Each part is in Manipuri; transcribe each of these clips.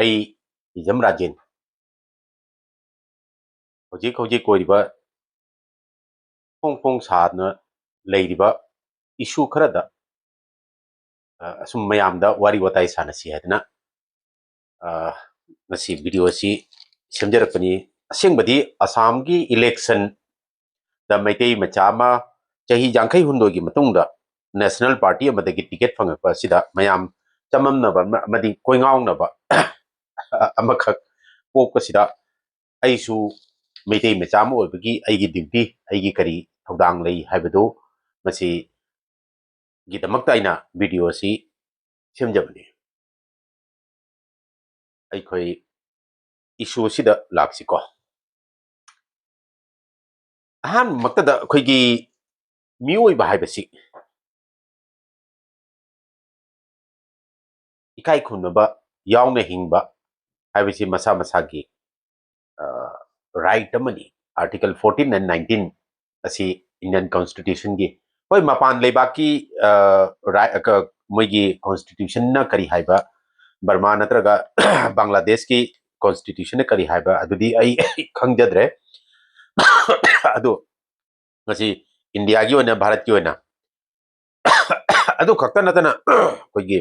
ai hijam rajin hojik koiriba pong sadna leiriba issue kharada asum mayamda wari watai sanasi hadna ngasi video si semjarakpani asengbadi Assam gi election da Meetei machama chahi jangkai hundogi matungda national party amadagi ticket fangakpa sida mayam chamamnaba madi koingaungnaba amakak pokasida aisu Meetei machama oibagi aigi duty aigi kari thoudang lei haibado masi gidamakta aina video si semjabani aikoi issue sida laksiko ahan maktada khoigi mioi ba haibasi ikai khunba yauna hingba haibasi masa masagi right amani article 14 and 19 asi Indian constitution gi hoi mapan lebaki moigi constitution na kari haiba Burma natraga Bangladesh ki constitution na kari haiba adudi ai khangjadre adu ngasi India gi ona Bharat ki ona adu khakta natana koigi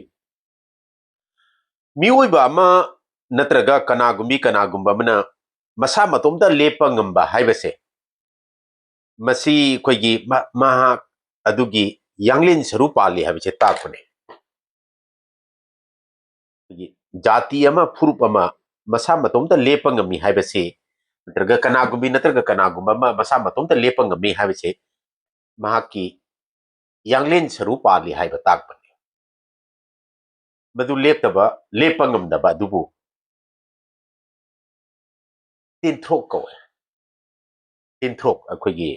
mioi ba ama natraga kanagumba mana masa matomda lepa ngamba haibase masi koigi maha adugi yanglin sarupali habise takune jati ama Furup ama masa matomda lepa ngami haibase natraga kanagumba ma masa matomda lepa ngami haibase mahaki yanglin sarupali haiba takune madu leptaba lepa ngamdaba dubu Tinthroka Tinthroka akoigi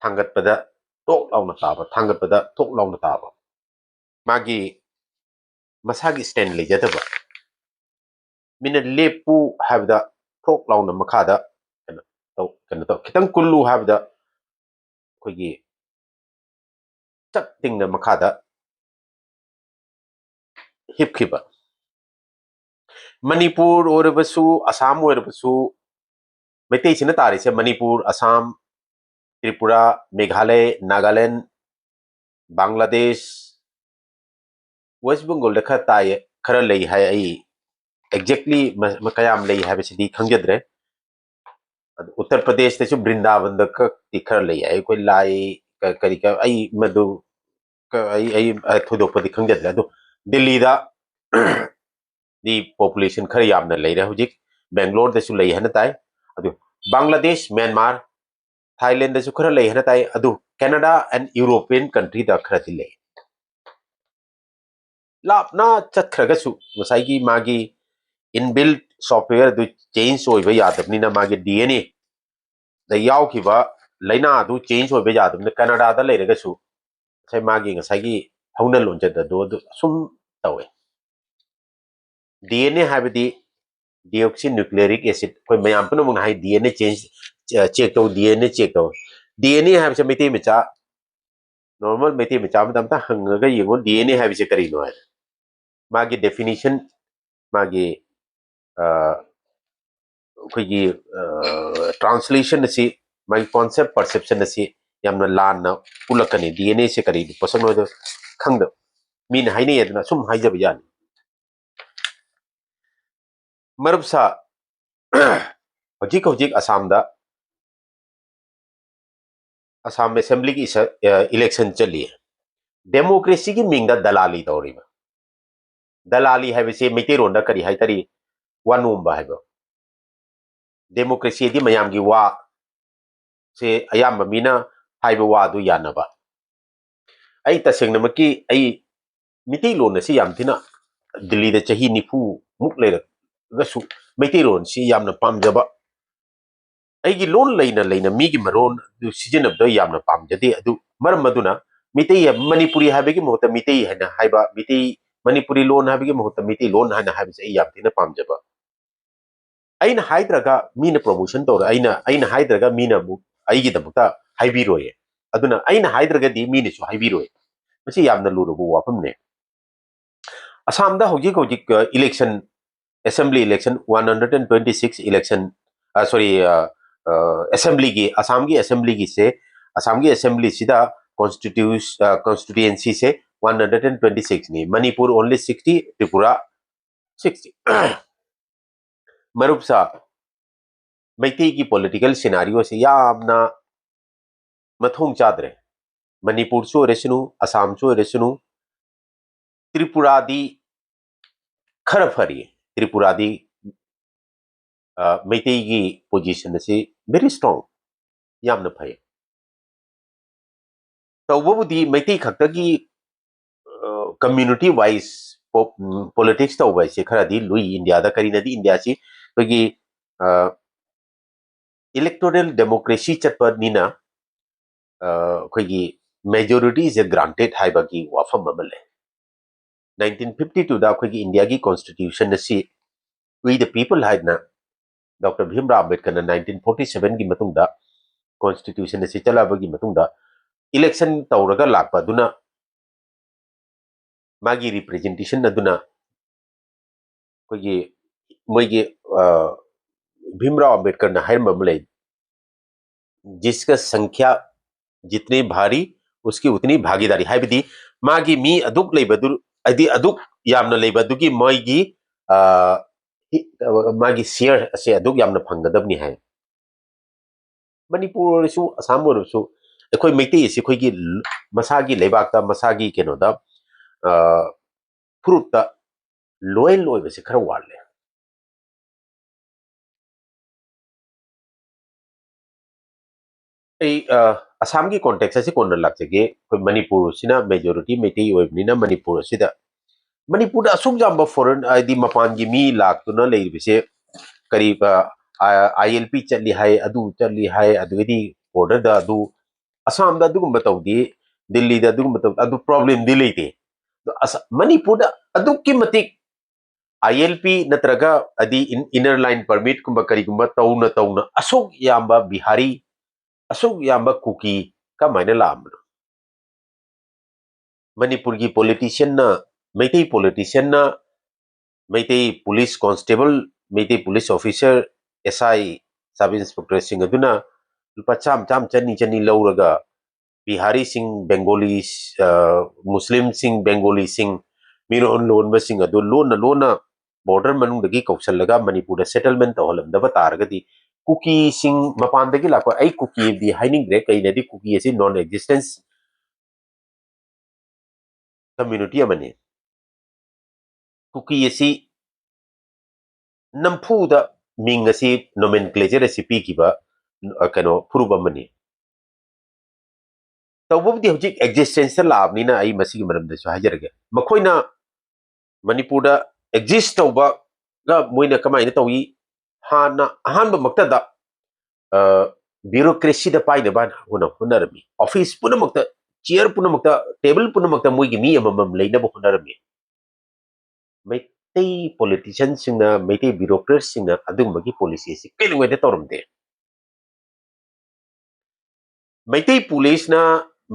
thangatpada tok launa taba magi masagi stand lejadaba mina lepu habda tok launa makada kana to kitang kullu habda koigi chak tingna makada hipkiba Manipur orabasu Assam orabasu Meetei sina tari se Manipur Assam Tripura Meghalaya Nagaland Bangladesh West Bengal da khara taye khara lei hai ai exactly makayam lei hai besidi khangjadre Uttar Pradesh te chu Brindavan da ti khara lei ai koi lai kari ka ai madu ai thodopadi khangjadre adu Delhi da the population khara yamna leira hujik Bangalore da su lei hana tai adu Bangladesh Myanmar Thailand da su khara lei hana tai adu Canada and European country da khara ti lei lapna chathraga su masai gi magi inbuilt software du change oiba yadabni na magi DNA da yaw kiba laina du change oiba yadabni Canada da leiraga su sai magi ngasai gi hauna lonja da do sum tawe DNA habidi deoxynucleic acid koi mayam puna mung hai DNA change check to DNA check to DNA habise Meetei mecha normal Meetei mecha madam ta hangaga yengo DNA habise kari no hai magi definition magi koigi translation asi my concept perception asi yamna lanna ulakani DNA se kari pasano do khangda min haine yadna sum haijaba yani marabsa hojik Assam assembly ki election chali democracy ki mingda dalali tawriba dalali habise Meetei ronda kari haitari wanumba haiba democracy di mayam gi wa se ayam mina haiba wa du yanaba ai tasengna maki ai Meetei lon si yam thina Delhi da chahi nifu muk leira gasu Meetei lon si yamna pamjaba ai gi lon leina mi gi maron du sijinab da yamna pamjade adu maram maduna Meetei Manipuri habegi mohta Meetei hana haiba Meetei Manipuri lon habegi mohta Meetei lon hana habi se yam thina pamjaba aina haidraga mina promotion to aina haidraga mina bu aigi da bukta haibiroye aduna aina haidraga di mina su haibiroye masi yamna luru bu wafamne Assam दा होजिक election assembly election 126 election sorry assembly की असम की assembly की से असम की assembly सिदा constituency से 126 ni manipur only 60 tripura 60 मरुप सा मैती की political scenario से यामना मथोंग चादरे मणिपुर सो रेसनु असम सो रेसनु त्रिपुरा दी खर फरी त्रिपुरा दी मैती की पोजीशन से very strong यामना फै तौबुदी मैती खक्तगी कम्युनिटी वाइज पॉलिटिक्स तौब से खरादी लुई इंडिया दा करी नदी इंडिया सी कोई इलेक्टोरल डेमोक्रेसी चटपनीना कोई मेजोरिटी इज ग्रांटेड हाइबकी वाफम अमले 1952 दा कोई इंडिया की कॉन्स्टिट्यूशन से वी द पीपल हाइना डॉक्टर भीमराव अंबेडकर 1947 की मतुंगदा कॉन्स्टिट्यूशन से चलाबगी मतुंगदा इलेक्शन तौरगा लापा दुना मागी रिप्रेजेंटेशन अदुना कोई मोइगे भीमराव अंबेडकर ने हर मामले जिसका संख्या जितनी भारी उसकी उतनी भागीदारी है बिदी मागी मी अदुक लेबदु अदि अदुक यामना लेबदुगी मोइगी मागी शेयर से अदुक यामना फंगदबनी है मणिपुर सु असम सु अखोई मैते से खोई मसागी लेबाकता मसागी केनोदा फुरुपता लोयल लोइबसे खरा वाले असम की कॉन्टेक्स से कौन लागे मणिपुर सिना मेजोरिटी मैती होइबनिना मणिपुर सिदा मणिपुर असुक जाम फॉरेन आदि मपान की मी लाक्तुना लेबिसे करीब ILP चली है अदु चली है अदुदी बॉर्डर दा अदु असम दा अदुगुम तौदी दिल्ली दा अदुगुम तौ अदु प्रॉब्लम दी लेते मणिपुर दा अदु की मतिक ILP नत्रगा अदि इनर लाइन परमिट कुम करीगुम तौना तौना असुक याम्बा बिहारी असुक याम्बा कुकी का मायने लाम मणिपुर की पॉलिटिशियन ना मैती पॉलिटिशियन ना मैती पुलिस कांस्टेबल मैती police officer SI sub inspector सिंह अदुना लुपा चाम चाम चनी चनी लौरगा बिहारी सिंह बेंगोली मुस्लिम सिंह बेंगोली सिंह मिरोन लोन सिंह अदु लोन लोना बॉर्डर मनुंदगी कौशलगा मणिपुर सेटलमेंट तौहलमदब तारगदी कुकी सिंह मपानदगी लाको आई कुकी दी हाइनिंग कई नदी कुकी ऐसी नॉन एग्जिस्टेंस कम्युनिटी अमने कुकी ऐसी नमफूदा मिंग असी नोमेनक्लेचर असी पीकिबा कनो फुरुब अमने तौबुदी हजिक एग्जिस्टेंशियल लाबनिना आई मसी मरमदसु हाजरगे मखोइना मणिपुर एग्जिस्ट तौबा गा मोइना कमाइना तौई हाना अहानब मक्तदा ब्यूरोक्रेसी दा पाइना बान होना होनरमी ऑफिस पुनमक्ता चेयर पुनमक्ता टेबल पुनमक्ता मोइगी मी अमम लेना होनरमी मैतै पॉलिटिशियन सिंगना मैतै ब्यूरोक्रेट सिंगना अदुमगी पॉलिसी से केलुवेदे तौरमदे मैतै पुलिस ना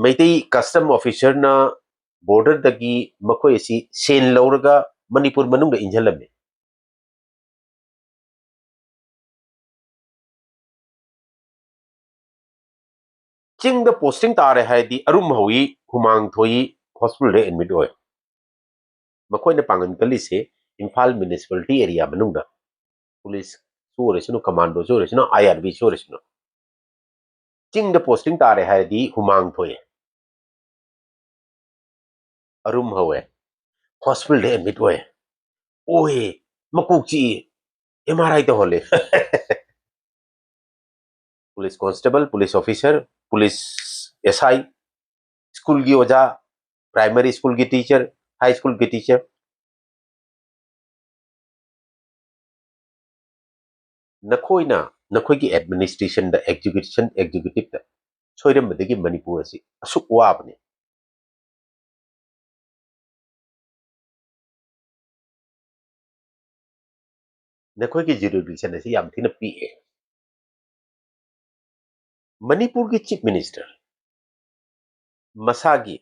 मैतै कस्टम ऑफिसर ना बॉर्डर दगी मखोय सी सेन लौरगा मणिपुर मनुंग इंजलमे चिंग द पोस्टिंग तारे हाइदी अरुम होई हुमांग थोई हॉस्पिटल रे एडमिट होय मखोय ने पांगन कली से इम्फाल म्युनिसिपलिटी एरिया मनुंग पुलिस सोरेसनो कमांडो सोरेसनो IRB सोरेसनो चिंग द पोस्टिंग तारे हाइदी हुमांग थोय अरुम होय हॉस्पिटल रे एडमिट होय ओए मकुची MRI तो होले police constable police officer police SI school की ओजा प्राइमरी स्कूल की टीचर हाई स्कूल की टीचर नखोइना नखोई की एडमिनिस्ट्रेशन द एग्जीक्यूटिव द सोइरमदगी मणिपुर असी असुक वाबने नखोई की जुरिडिक्शन असी याम थिन पीए मणिपुर की चीफ मिनिस्टर मसागी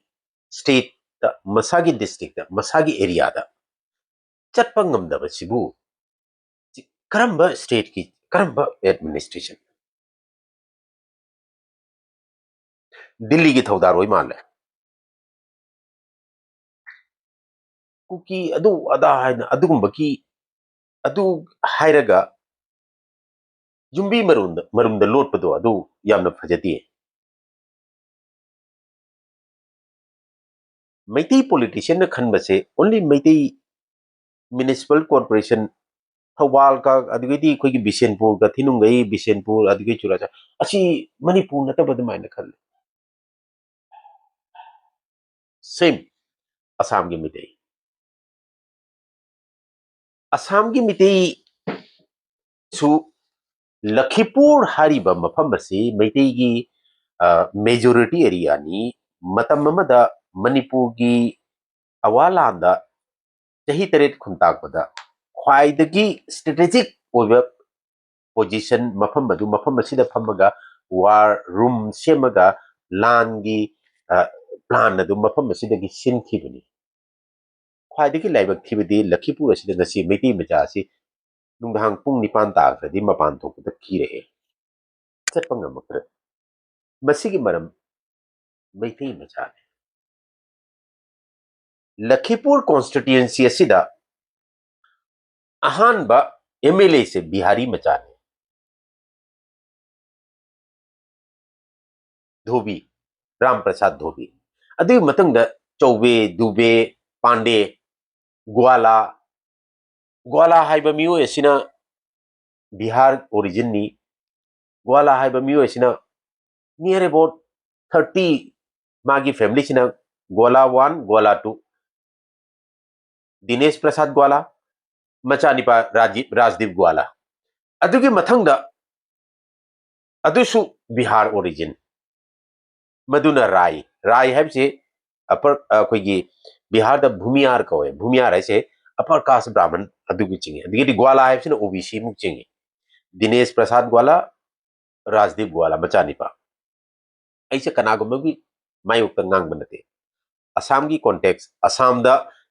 स्टेट द मसागी डिस्ट्रिक्ट द मसागी एरिया दा ꯆꯠꯄ ꯉꯝꯗꯕꯁꯤꯕꯨ ꯀꯔꯝꯕ ꯁ꯭ꯇꯦꯠꯀꯤ ꯀꯔꯝꯕ ꯑꯦꯗꯃꯤꯅꯤꯁꯇ꯭ꯔꯦꯁꯟ ꯗꯤꯜꯂꯤꯒꯤ ꯊꯧꯗꯥꯔꯣꯏ ꯃꯥꯜꯂꯦ ꯀꯨꯀꯤ ꯑꯗꯨ ꯑꯗꯥ ꯍꯥꯏꯅ ꯑꯗꯨꯒꯨꯝꯕꯒꯤ ꯑꯗꯨ ꯍꯥꯏꯔꯒ ꯌꯨꯝꯕꯤ ꯃꯔꯨꯝꯗ ꯂꯣꯠꯄꯗꯣ ꯑꯗꯨ ꯌꯥꯝꯅ ꯐꯖꯗꯦ ꯃꯩꯇꯩ ꯄꯣꯂꯤꯇꯤꯁꯤꯌꯟꯅ ꯈꯟꯕꯁꯦ ꯑꯣꯟꯂꯤ ꯃꯩꯇꯩ ꯃ꯭ꯌꯨꯅꯤꯁꯤꯄꯥꯜ ꯀꯣꯔꯄꯣꯔꯦꯁꯟ ꯊꯧꯕꯥꯜꯒ ꯑꯗꯨꯒꯩꯗꯤ ꯑꯩꯈꯣꯏꯒꯤ ꯕꯤꯁꯦꯟꯄꯨꯔꯒ ꯊꯤꯅꯨꯡꯒꯩ ꯕꯤꯁꯦꯟꯄꯨꯔ ꯑꯗꯨꯒꯩ ꯆꯨꯔꯥꯆꯥꯟꯄꯨꯔ ꯑꯁꯤ ꯃꯅꯤꯄꯨꯔ ꯅꯠꯇꯕ ꯑꯗꯨꯃꯥꯏꯅ ꯈꯜꯂꯦ ꯁꯦꯝ ꯑꯁꯥꯝꯒꯤ ꯃꯤꯇꯩ ꯑꯁꯥꯝꯒꯤ ꯃꯤꯇꯩ ꯁꯨ ꯂꯈꯤꯄꯨꯔ ꯍꯥꯏꯔꯤꯕ ꯃꯐꯝ ꯑꯁꯤ ꯃꯩꯇꯩꯒꯤ ꯃꯦꯖꯣꯔꯤꯇꯤ ꯑꯦꯔꯤꯌꯥꯅꯤ ꯃꯇꯝ ꯑꯃꯗ ꯃꯅꯤꯄꯨꯔꯒꯤ ꯑꯋꯥꯂꯥꯟꯗ ꯆꯍꯤ 8 ꯈꯨꯟꯇꯥꯛꯄꯗ ꯈ꯭ꯋꯥꯏꯗꯒꯤ ꯁ꯭ꯇ꯭ꯔꯦꯇꯦꯖꯤꯛ ꯑꯣꯏꯕ ꯄꯣꯖꯤꯁꯟ ꯃꯐꯝ ꯑꯁꯤꯗ ꯐꯝꯃꯒ ꯋꯥꯔ ꯔꯨꯝ ꯁꯦꯝꯃꯒ ꯂꯥꯟꯒꯤ ꯄ꯭ꯂꯥꯟ ꯑꯗꯨ ꯃꯐꯝ ꯑꯁꯤꯗꯒꯤ ꯁꯤꯟꯈꯤꯕꯅꯤ ꯈ꯭ꯋꯥꯏꯗꯒꯤ ꯂꯥꯏꯕꯛ ꯊꯤꯕꯗꯤ ꯂꯈꯤꯄꯨꯔ ꯑꯁꯤꯗ ꯉꯁꯤ ꯃꯩꯇꯩ ꯃꯆꯥ ꯑꯁꯤ ꯅꯨꯡꯗꯥꯡ ꯄꯨꯡ 9 ꯇꯥꯈ꯭ꯔꯗꯤ ꯃꯄꯥꯟ ꯊꯣꯛꯄꯗ ꯀꯤꯔꯛꯑꯦ ꯆꯠꯄ ꯉꯝꯃꯛꯇ꯭ꯔꯦ ꯃꯁꯤꯒꯤ ꯃꯔꯝ ꯃꯩꯇꯩ ꯃꯆꯥꯅꯤ ꯂꯈꯤꯄꯨꯔ ꯀꯣꯟꯁꯇꯤꯇ꯭ꯌꯨꯟꯁꯤ ꯑꯁꯤꯗ ꯑꯍꯥꯟꯕ MLA से बिहारी मचाने धोबी राम प्रसाद धोबी अदुई मतंगदा चौबे दुबे पांडे ग्वाला ग्वाला हाइबा मियोय असिना बिहार ओरिजिन नि ग्वाला हाइबा मियोय असिना नियर अबाउट 30 मागी फैमिली सिना ग्वाला 1 ग्वाला 2 दिनेश प्रसाद ग्वाला मचानिपा राजदीप ग्वाला अदुगी मथंगदा अदुसु बिहार ओरिजिन मधुना राय है अपर अखोगी बिहार द भूमियार कवे भूमियार है अपर कास्ट ब्राह्मण अदुगी चिंगे अदुगी ग्वाला है ओबीसी मुक चिंगे दिनेश प्रसाद ग्वाला राजदीप ग्वाला मचानिपा ऐसे कनागुमबी मायुक्त ngang बनते असम की कॉन्टेक्स्ट असम द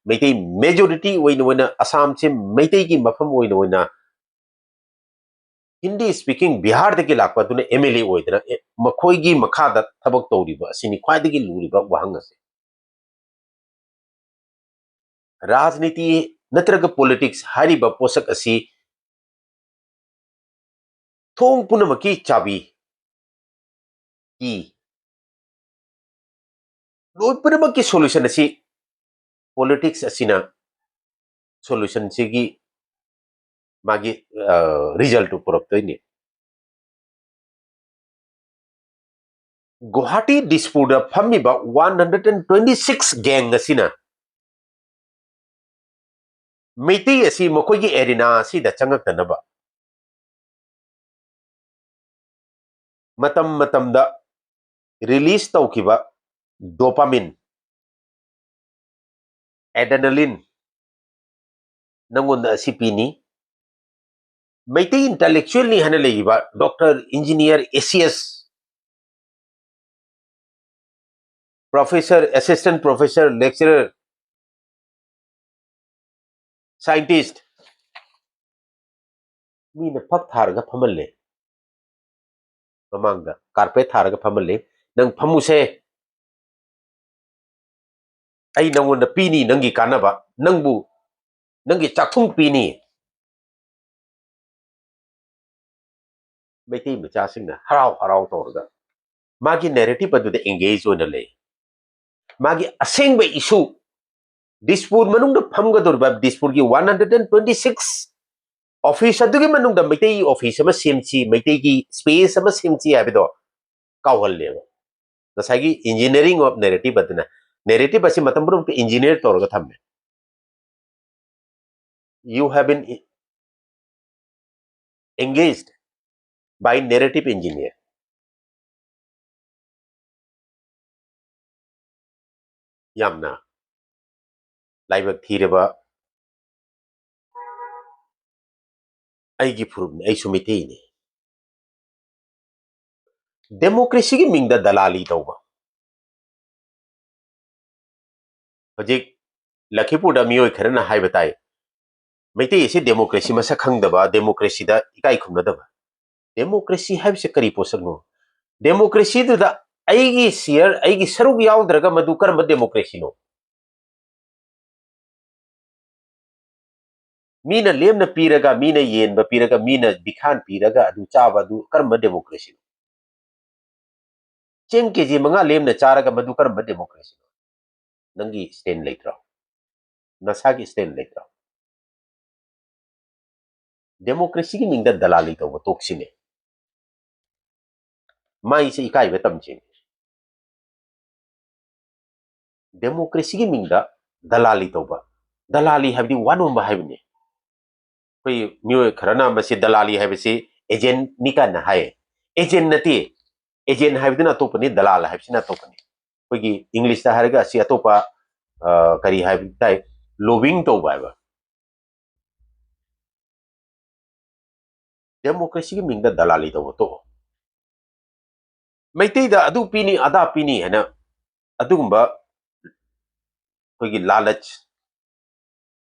मैतै मेजॉरिटी ओइना असम से मैतै की मफम ओइना हिंदी स्पीकिंग बिहार दगी लाकपा दुने MLA ओइदना मखोइगी मखादा थबक तौरिबा सिनी ख्वाइदगी लुरिबा वहंग असे राजनीति नत्रग पॉलिटिक्स हारिबा पोसक असी थोंग पुनमकी चाबी की लोई पुनमकी सॉल्यूशन असी पॉलिटिक्स असिना सॉल्यूशन सिगी मागी रिजल्ट पुरक्तोइने गुवाहाटी डिस्पुट फमीबा 126 गैंग असिना मैतै असी मखोइगी एरिना असिदा चंगक्तनबा मतम मतमदा रिलीज तौखिबा डोपामिन एड्रेनलिन नंगोंदा असी पीनी मैतै इंटेलेक्चुअल नि हने लेइबा doctor engineer ACS professor assistant professor lecturer scientist मीना फक थारगा फमल्ले ममांगदा कारपेट थारगा फमल्ले नंग फमुसे आई नंगोंदा पीनी नंगी कानबा नंगबु नंगी चाखुंग पीनी मैतै मचासिंगना हराव हराव तौरगा मागी नैरेटिव अदुदे एंगेज होना ले मागी असेंगबे इशू दिसपुर मनुंग फमगदोरबा दिसपुर की 126 ऑफिस अदुगी मनुंग मैतै ऑफिस अमा सेमची मैतै की स्पेस अमा सेमची हाबिदो कावहल्लेबा नसागी इंजीनियरिंग ऑफ नैरेटिव अदुना नैरेटिव असी मतम पुरुम engineer तौरगा थम्मे you have been engaged by narrative engineer yamna laibak thireba aigi furup ai sumite ni democracy की mingda dalali tauba hojik Lakhipur मियोय खरना हाइबताई Meitei ase democracy masa khangdaba democracy da ikai khumnadaba democracy habse kari posagno democracy du da aigi share aigi saruk yaudраga madu karma democracy no mina lemna piraga mina yenba piraga mina bikhan piraga adu chaba du karma democracy cheng keji manga lemna charaga madu karma democracy nangi stand leitra nasagi stand leitra democracy ki mingda dalali to toksine mai se ikai betam ching democracy ki mingda dalali to ba dalali habdi wanumba habni koi myo kharana masi dalali habsi agent nikana hai agent nati agent habdina to pani dalal habsina to pani koi english ta harga si atopa kari habdi tai lobbying to ba democracy ki mingda dalali to Meitei da adu pini ada pini hena adugumba koi lalach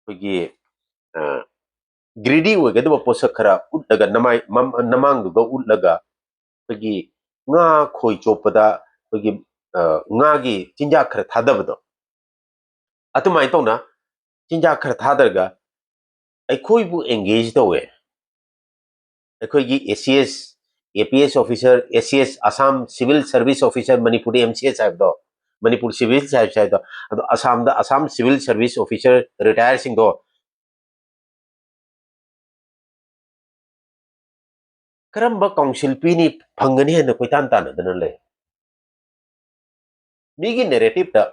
koi greedy oigadu posak khara utlaga namai namang du utlaga koi nga khoi chopada koi nga gi chinja khara thadabdo atumai tona chinja khara thadarga aikoi bu engage towe aikoi gi ACS APS officer ACS Assam Civil Service Officer Manipur MCS sabdo Manipur Civil Service sabdo ado Assam Civil Service Officer retire singdo karamba council pini phangani hena koitan tana dana le migi narrative ta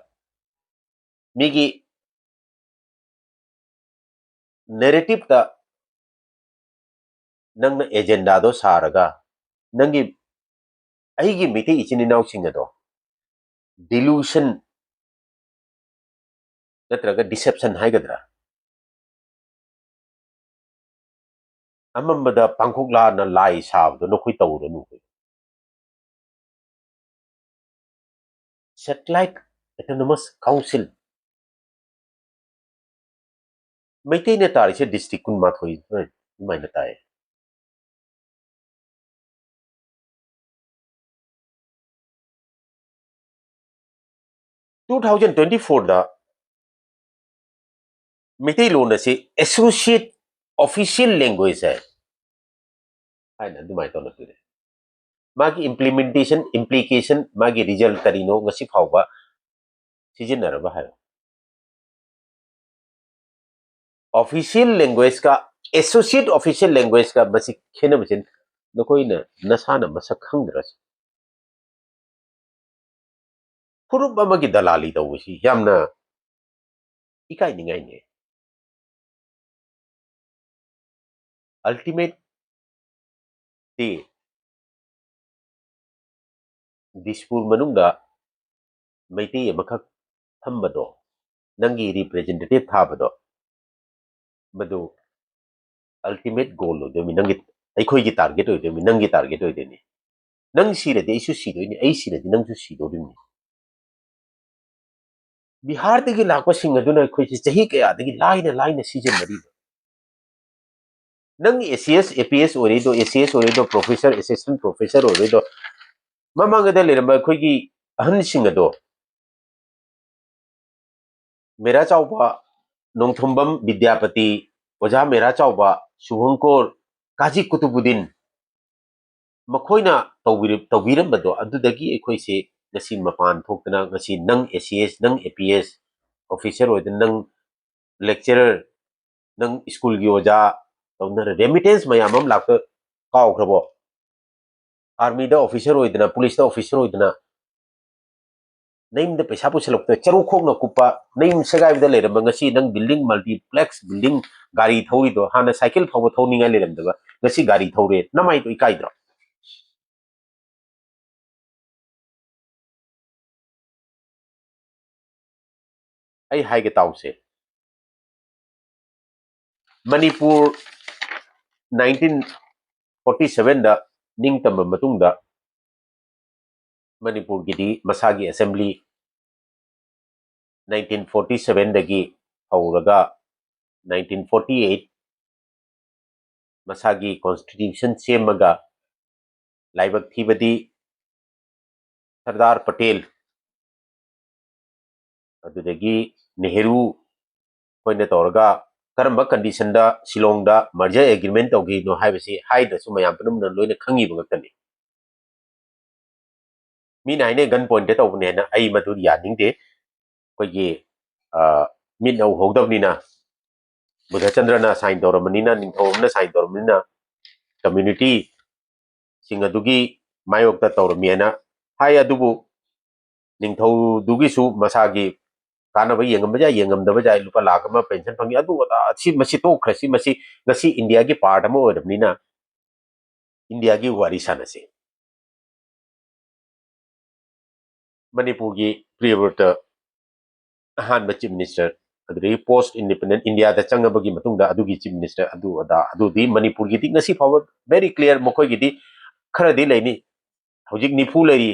migi narrative ta nang agenda do saraga nangi aigi miti ichini naw singa do delusion natraga deception haigadra amambada pangkhokla na lai sabdo no khoi tawro nu satellite autonomous council meitei ne tari se district kun ma thoi mai na tai 2024 da meitei lon ase associate official language hai haina dumai to na pire magi implementation implication magi result karino ngasi phawba sijinaraba hai official language ka associate official language ka basi khena bachin nokoina nasana masak khangdras furup amagi dalali tawsi yamna ikai ningai ne ultimate ti dispur manungda meitei amakak thambado nangi representative thabado madu ultimate goal do mi nangi aikoi gi target do mi nangi target do ni nang sire de isu si do ni ai sire de nang su si do ni bihar de gi lakwa sing aduna khoi si chahi kaya de gi line season mari nang ACS APS ori do ACS ori do professor assistant professor ori do mamang da le ma khoi gi ahan sing do mera chauba nongthombam vidyapati oja mera chauba subhankor kaji kutubudin makoina tawbiram adudagi ekhoi se ngasi mapan thokna ngasi nang ACS nang APS officer oid nang lecturer nang school gi oja tawna remittance mayamam lakta kaw krabo army da officer oidna police da officer oidna naim da paisa pusalokta charu khokna kupa naim sagai da leram ngasi nang building multiplex building gari thori do hana cycle phaw thawninga leram da ngasi gari thore namai to ikai dro ai haige tause Manipur 1947 da ningtamba matungda Manipur gidi masagi assembly 1947 dagi hauraga 1948 मसागी constitution सेमगा लाइबक थीबदी Sardar Patel अदुदगी Nehru कोइने तौरगा करम कंडीशन दा शिलोंग दा मर्जर एग्रीमेंट तौगी नो हाइबसी हाइदसु मयाम पुनम लोइने खंगी बगतनी मी नाइने गन पॉइंट तौबने ना आई मधु यानिंगदे कोइगे मिन नौ होगदबनिना बुधचंद्रना साइन तौरमनिना निंथौमना साइन तौरमनिना कम्युनिटी सिंग अदुगी मायोक्ता तौरमियना हाय अदुबु निंथौदुगिसु मसागी कानब येंगमजा येंगमदब जाय लुपा लाख अमा पेंशन फंगी अदु अदा सी मसी तोखरसी मसी गसी इंडिया की पार्ट अमा ओरबनिना इंडिया की वारी सानसे मणिपुर की प्रियव्रत अहान चीफ मिनिस्टर अदुगी पोस्ट इंडिपेंडेंट इंडिया दा चंगबगी मतुंगदा अदुगी चीफ मिनिस्टर अदु अदा अदुदी मणिपुर की ngasi फाव वेरी क्लियर मखोय गिदी खरदी लेनी हौजिक निफु लेरी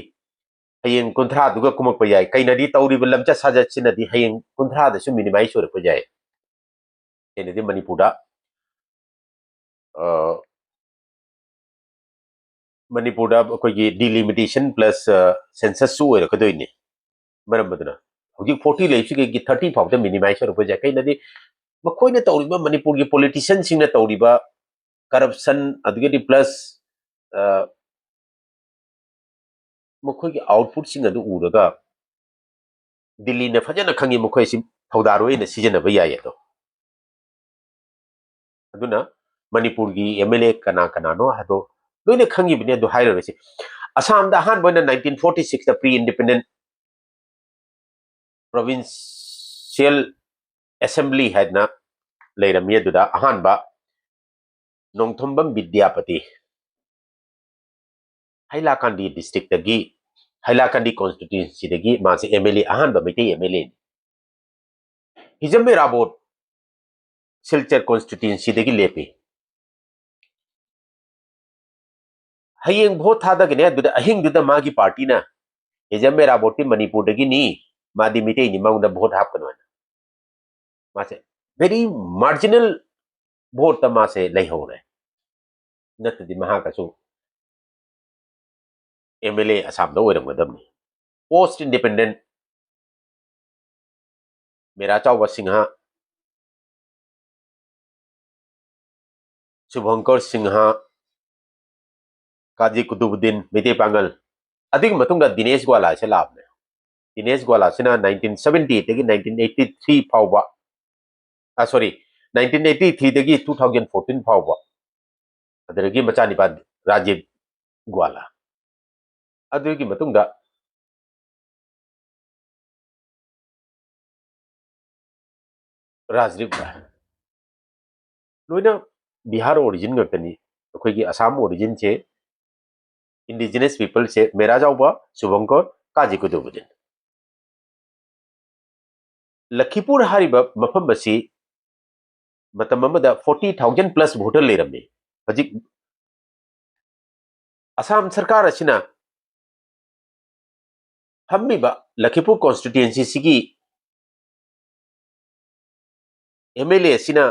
हयेंग कुंथ्रा दुगा कुमक पयाय कइनदी तौरिब लमचा साजत सिनदी हयेंग कुंथ्रा दसु मिनिमाइज होर पयाय एनदी मणिपुर दा मणिपुर दा कोई डिलिमिटेशन प्लस सेंसस सु होर कदोइने मरम बदना हौजिक 40 लेसिगे 30 फाव दा मिनिमाइज होर पयाय कइनदी मखोयने तौरिबा मणिपुर की पॉलिटिशियन सिंगना तौरिबा करप्शन अदुगे प्लस मखोय की आउटपुट सिंग अदु उरगा दिल्ली ने फजन खंगी मखोय सि थौदारोय ने सिजनबा याय तो अदुना मणिपुर की एमएलए कना कना नो हदो लोइने खंगी बने दो हाइरबसे असम दा हान बना 1946 दा प्री इंडिपेंडेंट प्रोविंशियल असेंबली हैदना लेरमी अदुदा अहानबा नोंथोंबम विद्यापति हाइलाकांडी डिस्ट्रिक्ट दगी हाइलाकांडी कॉन्स्टिट्यूएंसी दगी मासे एमएलए अहानबा मेटे एमएलए हिजमे राबोट सिलचर कॉन्स्टिट्यूएंसी दगी लेपी हयेंग भोट थादगने अदुदा अहिंगदुदा मागी पार्टी ना हिजमे राबोटी मणिपुर दगी नी मादी मिटे नि माउंदा भोट हापनो मासे वेरी मार्जिनल भोट तमासे लेहोरे नतदि महाकसु एमएलए असम दो ओरमगदमनी पोस्ट इंडिपेंडेंट मेरा चाव सिंह शुभंकर सिंह काजी कुतुबुद्दीन मिटे पांगल अधिक मतुंगा दिनेश ग्वाला से लाभने दिनेश ग्वाला सिना 1970 तगी 1983 फावबा सॉरी 1983 तगी 2014 फावबा अदरगी मचानिपा राजीव ग्वाला अदुगी मतुंगा राजदीप लोइना बिहार ओरिजिन गतनी अखोगी असम ओरिजिन से इंडिजिनस पीपल से मेरा जाऊबा शुभंकर काजी कुतुबुद्दीन लखीपुर हारिबा मफम बसी मतम अमदा 40,000 प्लस वोटर लेरमे हजिक असम सरकार असिना फम्मीबा लखीपुर कॉन्स्टिट्यूएंसी सिगी एमएलए सिना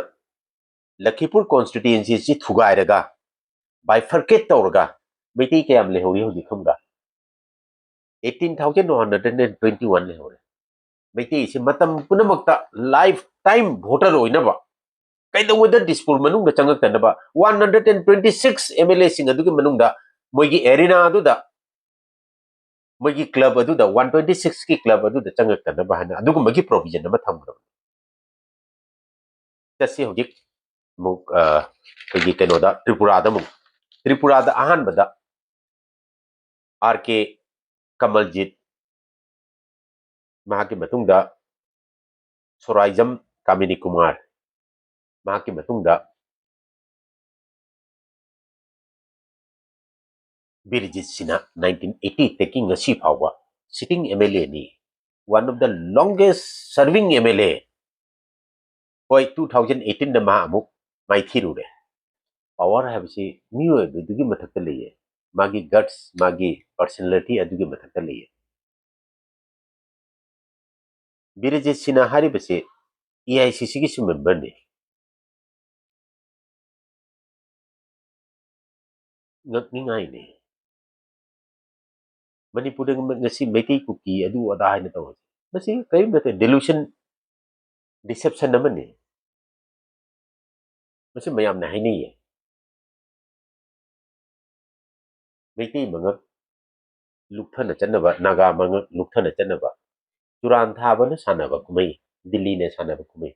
लखीपुर कॉन्स्टिट्यूएंसी सि थुगायरगा बाइफरकेट तौरगा मेटी के हम लेहोरी होजी खमगा 18,121 लेहोरे मेटी से मतम पुनमक्ता लाइफ टाइम वोटर होइनबा कैदवदा दिसपुर मनुंग चंगक तनबा 126 एमएलए सिंग अदुगी मनुंग मोगी एरिना अदुदा मोगी क्लब अदुदा 126 की क्लब अदुदा चंगक तनबा हना अदुगुमगी प्रोविजन अमा थमग्रो तसी होजिक मुक कोगी केनोदा त्रिपुरादा अहानबदा आरके कमलजीत महाकी मतुंगदा सोराइजम कामिनी कुमार महाकी मतुंगदा बिरजित सिन्हा 1980 तकी ngasi फावबा सिटिंग एमएलए नी one of the longest serving MLA होय 2018 दा मा अमुक माइथिरुरे पावर हैबसी न्यू दुगी मथक लेये मागी गट्स मागी पर्सनालिटी अदुगी मथक लेये बिरजित सिन्हा हारिबसे एआईसीसी की मेंबर ने ngakningai ne manipur ngasi meitei kuki adu ada haina taw masi kai mate delusion deception amani masi mayam na haini ye meitei mangak lukthana chanaba naga mangak lukthana chanaba turan thaba na sanaba kumai delhi ne sanaba kumai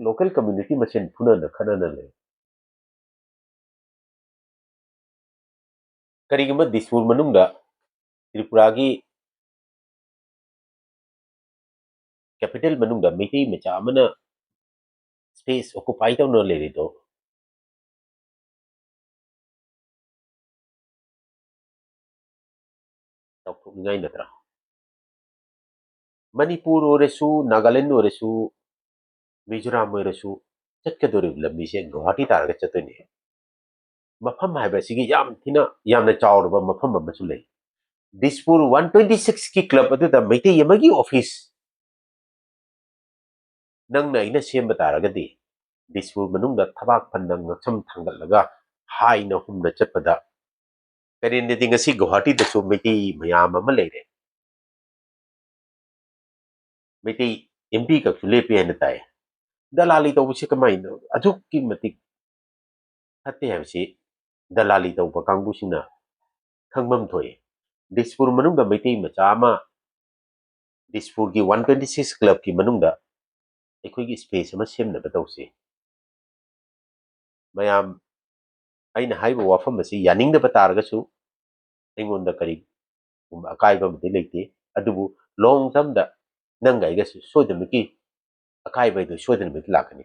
local community masen phuna na khana na le karigama dispur manungda tripura gi capital manungda meitei mecha amana space occupy taw no le to tawthokningai natra manipur oresu nagaland oresu mizoram oresu chatkadori lambi se guwahati targa chatone mafam haiba sigi yam thina yamna chawrba mafam amasu le dispur 126 ki club adu da meitei yamagi office nang na ina semba taragadi dispur manungda thabak phandang ngacham thangatlaga haina humna chatpada karinde dingasi guwahati da su meitei mayam ama leire meitei mp ka lepe na tai dalali tawbsi kamai no adukki matik hatte habsi dalali tawba kangbusina khangmam thoi dispur manungda meitei macha ama dispur ki 126 club ki manungda ekhoi space ama semna batawsi mayam aina haiba wafam asi yaning da batarga su engonda kari akaiba mate leite adubu long term da nanga iga soidamiki akaiba ido soidamiki lakani